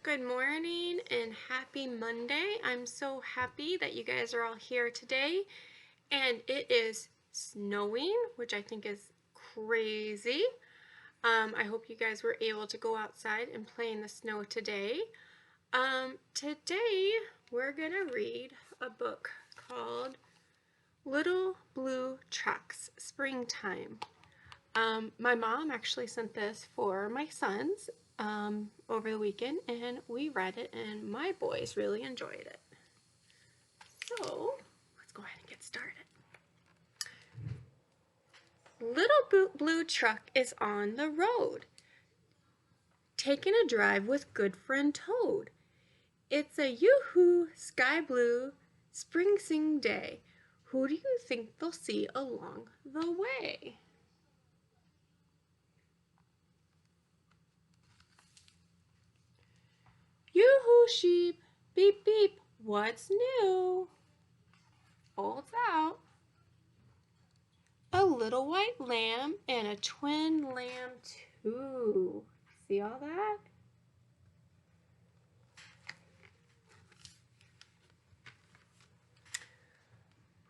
Good morning and happy Monday. I'm so happy that you guys are all here today. And it is snowing, which I think is crazy. I hope you guys were able to go outside and play in the snow today. Today we're going to read a book called Little Blue Trucks, Springtime. My mom actually sent this for my sons over the weekend, and we read it, and my boys really enjoyed it. So let's go ahead and get started. Little Blue Truck is on the road, taking a drive with good friend Toad. It's a yoo-hoo sky blue spring sing day. Who do you think they'll see along the way? Yoo-hoo sheep, beep beep, what's new? Holds out. A little white lamb and a twin lamb too. See all that?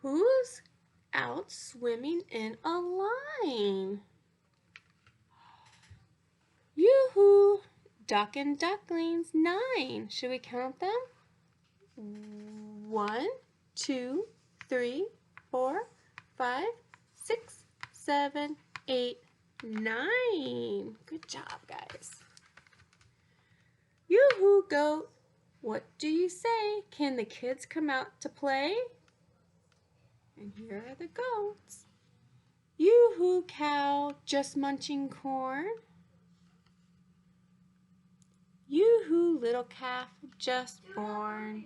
Who's out swimming in a line? Yoo-hoo! Duck and ducklings, 9. Should we count them? 1, 2, 3, 4, 5, 6, 7, 8, 9. Good job, guys. Yoo-hoo, goat. What do you say? Can the kids come out to play? And here are the goats. Yoo-hoo, cow, just munching corn. Yoo-hoo, little calf, just born.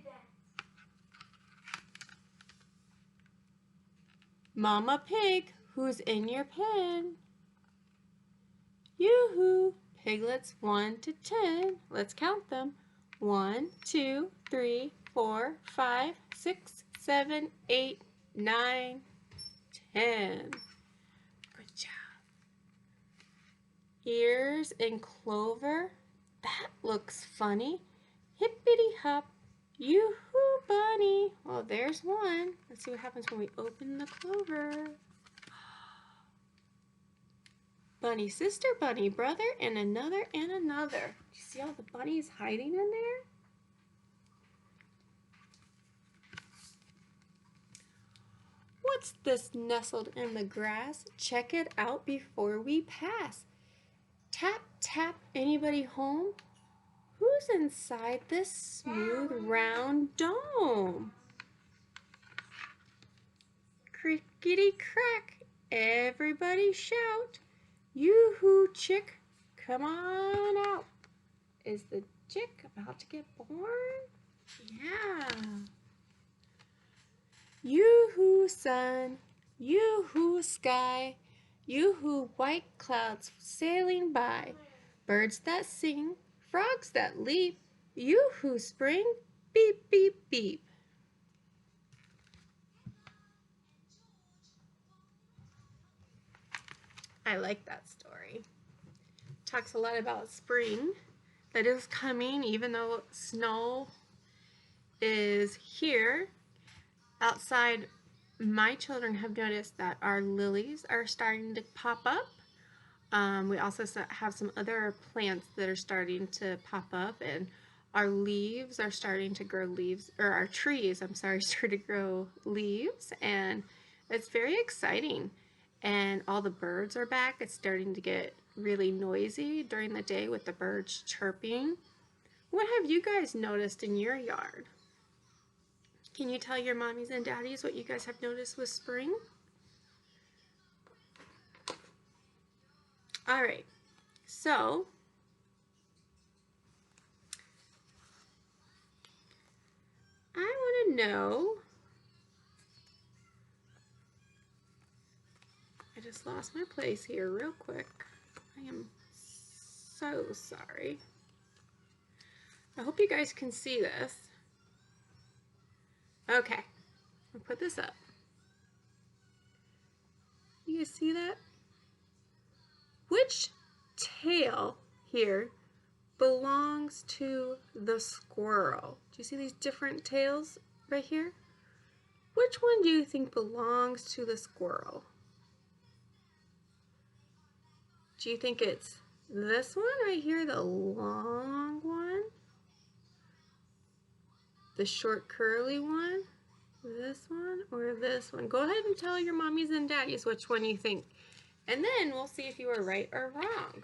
Mama pig, who's in your pen? Yoo-hoo, piglets 1 to 10. Let's count them. 1, 2, 3, 4, 5, 6, 7, 8, 9, 10. Good job. Ears in clover. That looks funny. Hippity hop. Yoo-hoo, bunny. Oh, there's one. Let's see what happens when we open the clover. Bunny sister, bunny brother, and another and another. Do you see all the bunnies hiding in there? What's this nestled in the grass? Check it out before we pass. Tap, tap, anybody home? Who's inside this smooth round dome? Crickety crack, everybody shout. Yoo-hoo, chick, come on out. Is the chick about to get born? Yeah. Yoo-hoo, sun, yoo-hoo, sky, yoo-hoo, white clouds sailing by, birds that sing, frogs that leap, yoo-hoo, spring, beep, beep, beep. I like that story. Talks a lot about spring that is coming, even though snow is here. Outside, my children have noticed that our lilies are starting to pop up. We also have some other plants that are starting to pop up, and our leaves are starting to grow leaves, or our trees, I'm sorry, start to grow leaves, and it's very exciting. And all the birds are back. It's starting to get really noisy during the day with the birds chirping. What have you guys noticed in your yard? Can you tell your mommies and daddies what you guys have noticed with spring? All right, so I want to know, I just lost my place here real quick. I am so sorry. I hope you guys can see this. Okay, I'll put this up. You guys see that? Which tail here belongs to the squirrel? Do you see these different tails right here? Which one do you think belongs to the squirrel? Do you think it's this one right here, the long one? The short curly one? This one or this one? Go ahead and tell your mommies and daddies which one you think. And then we'll see if you were right or wrong.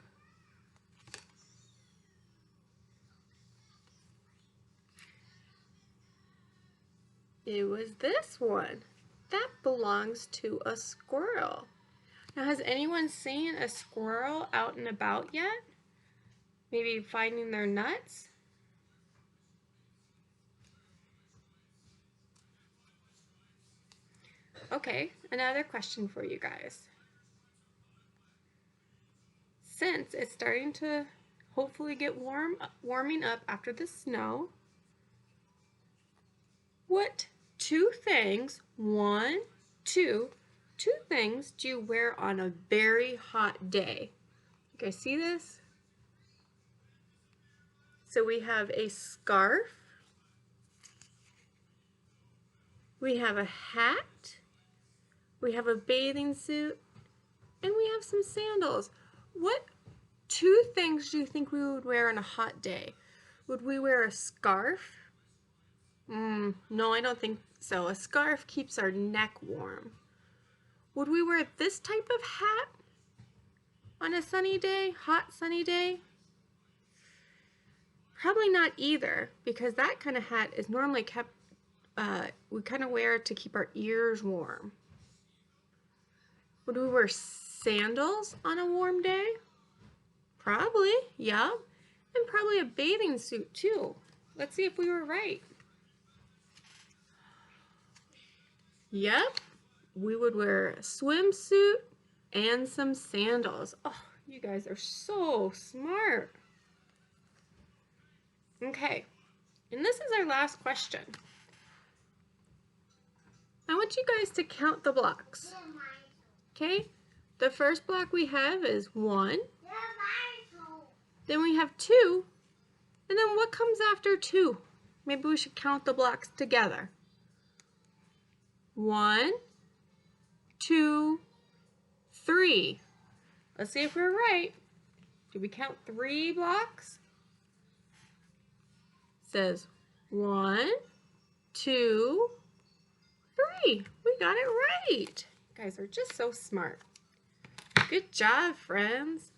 It was this one. That belongs to a squirrel. Now, has anyone seen a squirrel out and about yet? Maybe finding their nuts? Okay, another question for you guys. Since it's starting to hopefully get warming up after the snow, what two things do you wear on a very hot day? You guys see this? So we have a scarf, we have a hat, we have a bathing suit, and we have some sandals. What two things do you think we would wear on a hot day? Would we wear a scarf? No, I don't think so. A scarf keeps our neck warm. Would we wear this type of hat on a sunny day, hot sunny day? Probably not either, because that kind of hat is normally kept, we kind of wear it to keep our ears warm. Would we wear sandals on a warm day? Probably, yeah. And probably a bathing suit too. Let's see if we were right. Yep, we would wear a swimsuit and some sandals. Oh, you guys are so smart. Okay, and this is our last question. I want you guys to count the blocks. Okay, the first block we have is 1. Then we have 2. And then what comes after 2? Maybe we should count the blocks together. 1, 2, 3. Let's see if we're right. Did we count 3 blocks? It says 1, 2, 3. We got it right. You guys are just so smart. Good job, friends.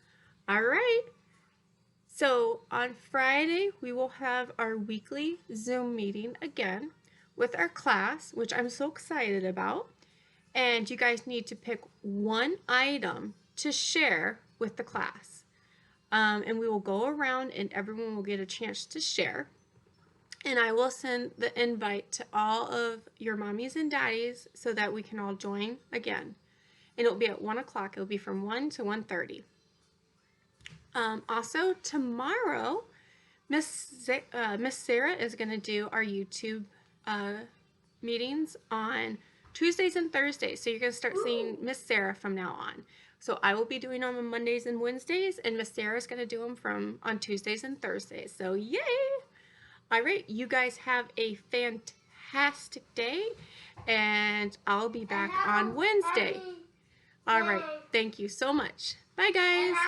All right. So on Friday, we will have our weekly Zoom meeting again with our class, which I'm so excited about. And you guys need to pick one item to share with the class. And we will go around and everyone will get a chance to share. And I will send the invite to all of your mommies and daddies so that we can all join again. And it'll be at 1 o'clock. It'll be from 1 to 1:30. Also, tomorrow, Miss Sarah is going to do our YouTube meetings on Tuesdays and Thursdays. So you're going to start seeing Miss Sarah from now on. So I will be doing them on Mondays and Wednesdays, and Miss Sarah is going to do them on Tuesdays and Thursdays. So yay! All right, you guys have a fantastic day, and I'll be back on Wednesday. All right, thank you so much. Bye, guys.